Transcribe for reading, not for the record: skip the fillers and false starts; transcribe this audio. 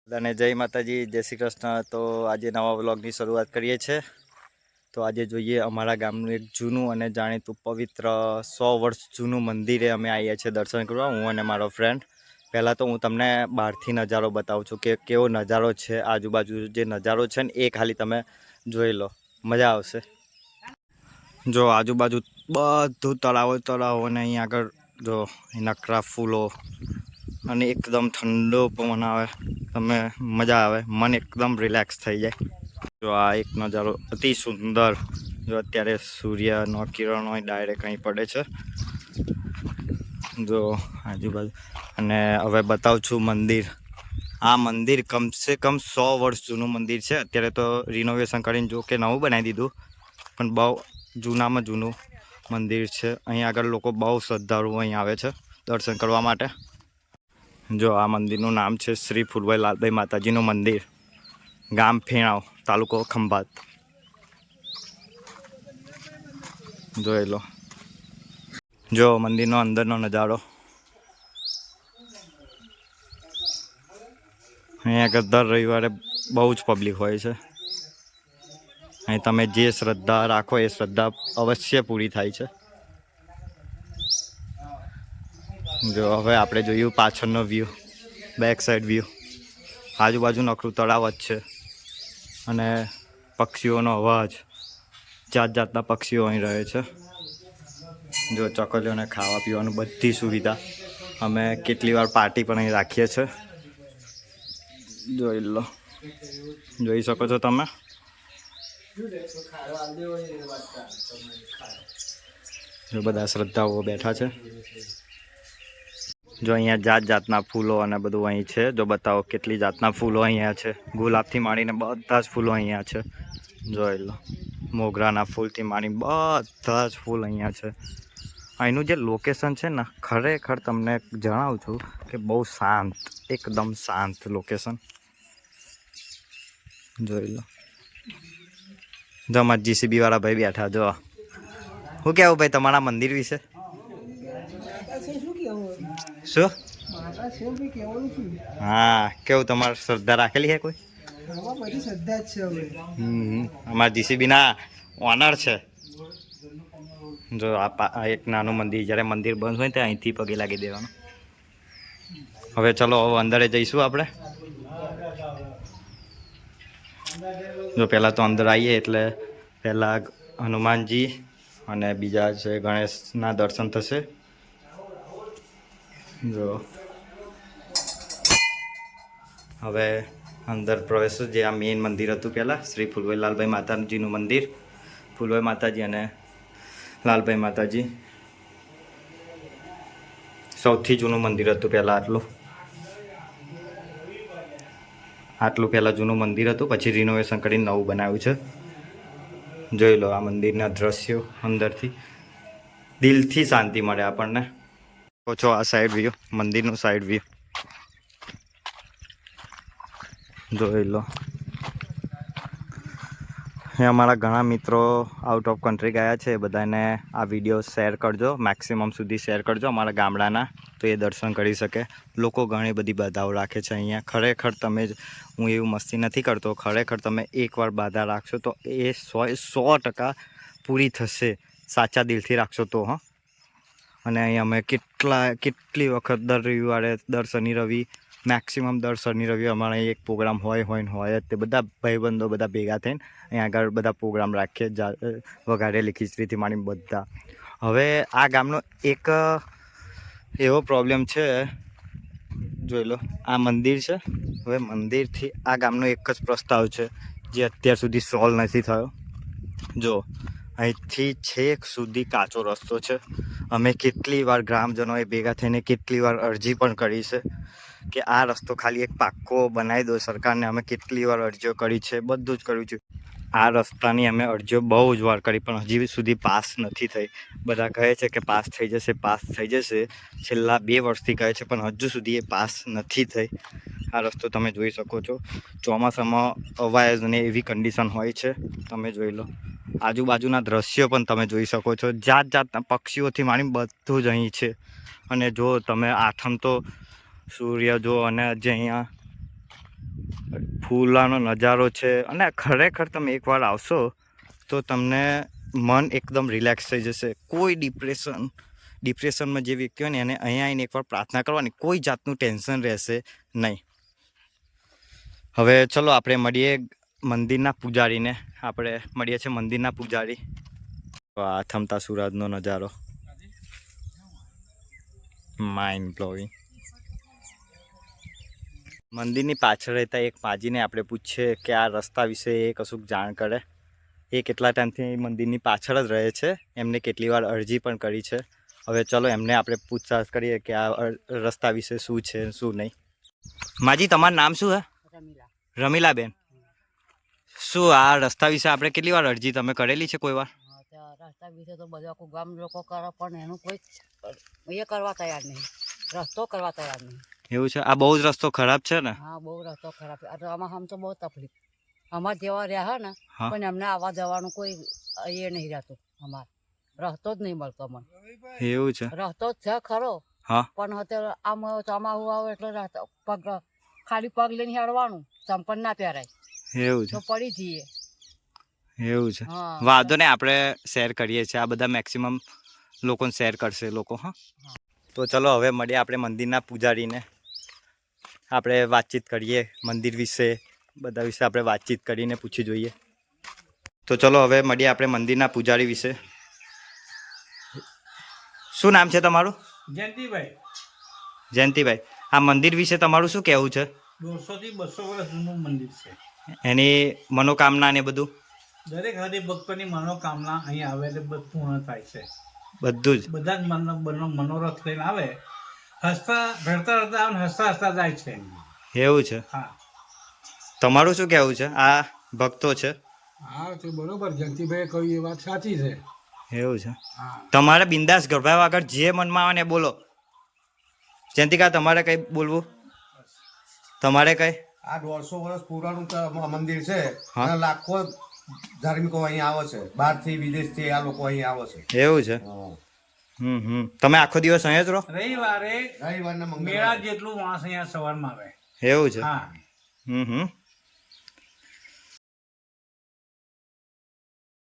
અને જય માતાજી, જય શ્રી કૃષ્ણ। તો આજે નવા વ્લોગની શરૂઆત કરીએ છીએ। તો આજે જોઈએ અમારા ગામનું એક જૂનું અને જાણીતું પવિત્ર 100 વર્ષ જૂનું મંદિરે અમે આવ્યા છીએ દર્શન કરવા, હું અને મારો ફ્રેન્ડ। પહેલાં તો હું તમને બહારથી નજારો બતાવું છું કે કેવો નજારો છે। આજુબાજુ જે નજારો છે ને એ ખાલી તમે જોઈ લો, મજા આવશે। જો આજુબાજુ બધું તળાવો અને અહીં આગળ જો નકરા ફૂલો અને એકદમ ઠંડો પવન આવે, તમે મજા આવે, મન એકદમ રિલેક્સ થઈ જાય। જો આ એક નજારો અતિ સુંદર, જો અત્યારે સૂર્યનો કિરણો ડાયરેક્ટ અહીં પડે છે, જો આજુબાજુ। અને હવે બતાવું છું મંદિર। આ મંદિર કમસે કમ 100 વર્ષ જૂનું મંદિર છે। અત્યારે તો રિનોવેશન કરીને જો કે નવું બનાવી દીધું, પણ બહુ જૂનામાં જૂનું મંદિર છે। અહીં આગળ લોકો બહુ શ્રદ્ધાળુઓ અહીં આવે છે દર્શન કરવા માટે। જો આ મંદિરનું નામ છે શ્રી ફૂલભાઈ લાલભાઈ માતાજીનું મંદિર, ગામ ફેણાવ, તાલુકો ખંભાત। જોઈ લો, જો મંદિરનો અંદરનો નજારો। અહીંયા આગળ દર રવિવારે બહુ જ પબ્લિક હોય છે। અહીં તમે જે શ્રદ્ધા રાખો એ શ્રદ્ધા અવશ્ય પૂરી થાય છે। જો હવે આપણે જોયું પાછળનો વ્યૂ, બેક સાઈડ વ્યૂ। આજુબાજુ નકરું તળાવ જ છે અને પક્ષીઓનો અવાજ, જાત જાતના પક્ષીઓ અહીં રહે છે। જો ચકલીઓને ખાવા પીવાનું બધી સુવિધા, અમે કેટલી વાર પાર્ટી પણ અહીં રાખીએ છીએ, જોઈ લો, જોઈ શકો છો તમે। જો બધા શ્રદ્ધાળુઓ બેઠા છે। જો અહીંયા જાત જાતના ફૂલો અને બધું અહીં છે। જો બતાવો કેટલી જાતના ફૂલો અહીંયા છે, ગુલાબથી માંડીને બધા જ ફૂલો અહીંયા છે, જોઈ લો। મોગરાના ફૂલથી માંડીને બધા જ ફૂલ અહીંયા છે। અહીંનું જે લોકેશન છે ને, ખરેખર તમને જણાવું છું કે બહુ શાંત, એકદમ શાંત લોકેશન, જોઈ લો। જો અમારા જીસીબી વાળા ભાઈ બેઠા, જો શું કહેવું ભાઈ તમારા મંદિર વિશે? શું? હા, કેવું તમારે શ્રદ્ધા રાખેલી છે કોઈ? અમારા જીસીબી ના ઓનર છે। જો આ એક નાનું મંદિર, જ્યારે મંદિર બંધ હોય ત્યાં અહીંથી પગે લાગી દેવાનું। હવે ચલો અંદરે જઈશું આપણે। જો પહેલાં તો અંદર આવીએ એટલે પહેલાં હનુમાનજી અને બીજા છે ગણેશના દર્શન થશે। જો હવે અંદર પ્રવેશ, જે આ મેઇન મંદિર હતું પહેલાં, શ્રી ફૂલભાઈ લાલભાઈ માતાજીનું મંદિર, ફૂલભાઈ માતાજી અને લાલભાઈ માતાજી, સૌથી જૂનું મંદિર હતું પહેલાં। આટલું પહેલાં જૂનું મંદિર હતું, પછી રિનોવેશન કરીને નવું બનાવ્યું છે। જોઈ લો આ મંદિરના દ્રશ્યો, અંદરથી દિલથી શાંતિ મળે આપણને। ઓછો આ સાઈડ વ્યૂ, મંદિરનું સાઈડ વ્યૂ જોઈ લો। એ અમારા ઘણા મિત્રો આઉટ ઓફ કન્ટ્રી ગયા છે, બધાને આ વિડીયો શેર કરજો, મેક્સિમમ સુધી શેર કરજો અમારા ગામડાના, તો એ દર્શન કરી શકે। લોકો ઘણી બધી બાધાઓ રાખે છે અહીંયા, ખરેખર તમે જ, હું એવું મસ્તી નથી કરતો, ખરેખર તમે એકવાર બાધા રાખશો તો એ 100% પૂરી થશે, સાચા દિલથી રાખશો તો। હા, અને અહીંયા અમે કેટલી વખત દર રવિવારે, દર શનિ રવિ, મેક્સિમમ દર શનિ રવિ અમારે એક પ્રોગ્રામ હોય જ તે બધા ભાઈબંધો બધા ભેગા થઈને અહીંયા આગળ બધા પ્રોગ્રામ રાખીએ, વઘારેલી ખીચડીથી માંડીને બધા। હવે આ ગામનો એક એવો પ્રોબ્લેમ છે, જોઈ લો આ મંદિર છે, હવે મંદિરથી આ ગામનો એક જ પ્રસ્તાવ છે જે અત્યાર સુધી સોલ્વ નથી થયો। જો અહીંથી છેક સુધી કાચો રસ્તો છે। અમે કેટલી વાર ગ્રામજનોએ ભેગા થઈને કેટલી વાર અરજી પણ કરી છે કે આ રસ્તો ખાલી એક પાક્કો બનાવી દો સરકારને। અમે કેટલી વાર અરજીઓ કરી છે, બધું જ કર્યું છે। આ રસ્તાની અમે અરજીઓ બહુ જ વાર કરી, પણ હજી સુધી પાસ નથી થઈ। બધા કહે છે કે પાસ થઈ જશે, પાસ થઈ જશે, છેલ્લા 2 વર્ષથી કહે છે, પણ હજુ સુધી એ પાસ નથી થઈ। આ રસ્તો તમે જોઈ શકો છો, ચોમાસામાં અવાય જ ને એવી કન્ડિશન હોય છે, તમે જોઈ લો। આજુબાજુના દ્રશ્યો પણ તમે જોઈ શકો છો, જાત જાતના પક્ષીઓથી માંડી બધું જ અહીં છે। અને જો તમે આઠમ તો સૂર્ય જો, અને જે અહીંયા ફૂલાનો નજારો છે અને ખરેખર તમે એકવાર આવશો તો તમને મન એકદમ રિલેક્સ થઈ જશે. કોઈ ડિપ્રેશનમાં જે વ્યક્તિ હોય ને એને અહીંયા આવીને એકવાર પ્રાર્થના કરવાની, કોઈ જાતનું ટેન્શન રહેશે નહીં. હવે ચલો આપણે મળીએ મંદિરના પૂજારીને. આપણે મળીએ છીએ મંદિરના પૂજારી. આ થમતા સૂરજનો નજારો માઇન્ડ બ્લોવિંગ. મંદિરની પાછળ રહેતા એક માજીને આપણે પૂછીએ કે આ રસ્તા વિશે એ કશુંક જાણ કરે. એ કેટલા ટાઈમથી મંદિરની પાછળ જ રહે છે, એમને કેટલી વાર અરજી પણ કરી છે. હવે ચલો એમને આપણે પૂછતાછ કરીએ કે આ રસ્તા વિશે શું છે શું નહીં. માજી તમારું નામ શું છે? રમીલાબેન. શું આ રસ્તા વિશે આપણે કેટલી વાર અરજી તમે કરેલી છે કોઈ વાર? રસ્તા વિશે તો બધા આખું ગામ લોકો કરે પણ એનું કોઈ એ કરવા તૈયાર નહીં, રસ્તો કરવા તૈયાર નહીં. એવું છે? આ બહુ જ રસ્તો ખરાબ છે ને? હા, બહુ રસ્તો ખરાબ છે. તો આમાં આમ તો બહુ તકલીફ અમારે જેવા રહ્યા ને, હા. પણ એમને આવવા જવાનું કોઈ એ નહીં રહેતું. અમારે રસ્તો જ નહીં મળતો મને. એવું છે? રસ્તો જ છે ખરો, હા, પણ અત્યારે આમ ચોમાસું આવે એટલે રસ્તો પગ ખાલી પગ લઈને હેડવાનું, ચંપલ ના પહેરાય એવું છે? તો પડી જઈએ. એવું છે? હા. વાંધો નહીં, આપણે શેર કરીએ છીએ. આ બધા મેક્સિમમ લોકોને શેર કરશે લોકો. હા, તો ચલો હવે મળીએ આપણે મંદિરના પૂજારીને. આપણે વાતચીત કરીએ મંદિર વિશે, બધા વિશે આપણે વાતચીત કરીને પૂછી જોઈએ. તો ચલો હવે મળીએ આપણે મંદિરના પૂજારી વિશે. શું નામ છે તમારું? જયંતિભાઈ. જયંતિભાઈ, આ મંદિર વિશે તમારું શું કહેવું છે? 100 થી 200 વર્ષ જૂનું મંદિર છે. એની મનોકામના ને બધું? દરેક હરિભક્તોની મનોકામના અહીં આવે એટલે બધું પૂર્ણ થાય છે. બધું જ? બધા જ મનોરથ લઈને આવે, હસતા રડતા રડતા આવે ને હસતા હસતા જાય છે. એવું છે? હા. તમારું શું કહેવું છે? આ ભક્તો છે? હા, તો બરોબર જયંતિભાઈ કહ્યું એ વાત સાચી છે. એવું છે? હા, તમારે બિંદાસ ગભરાવા વગર જે મનમાં આવે ને બોલો. જયંતિકા, તમારે કઈ બોલવું? તમારે કઈ? આ 150 વર્ષ પુરાણું મંદિર છે. હા. અને લાખો ધાર્મિકો અહીંયા આવે છે, બહારથી વિદેશથી આ લોકો અહીંયા આવે છે. એવું છે? તમે આખો દિવસ અહીંયા જ રહો? રવિવારે રવિવારના મંગળવારે. મેળા જેટલું માણસ અહીંયા સવારમાં આવે. એવું છે? હા.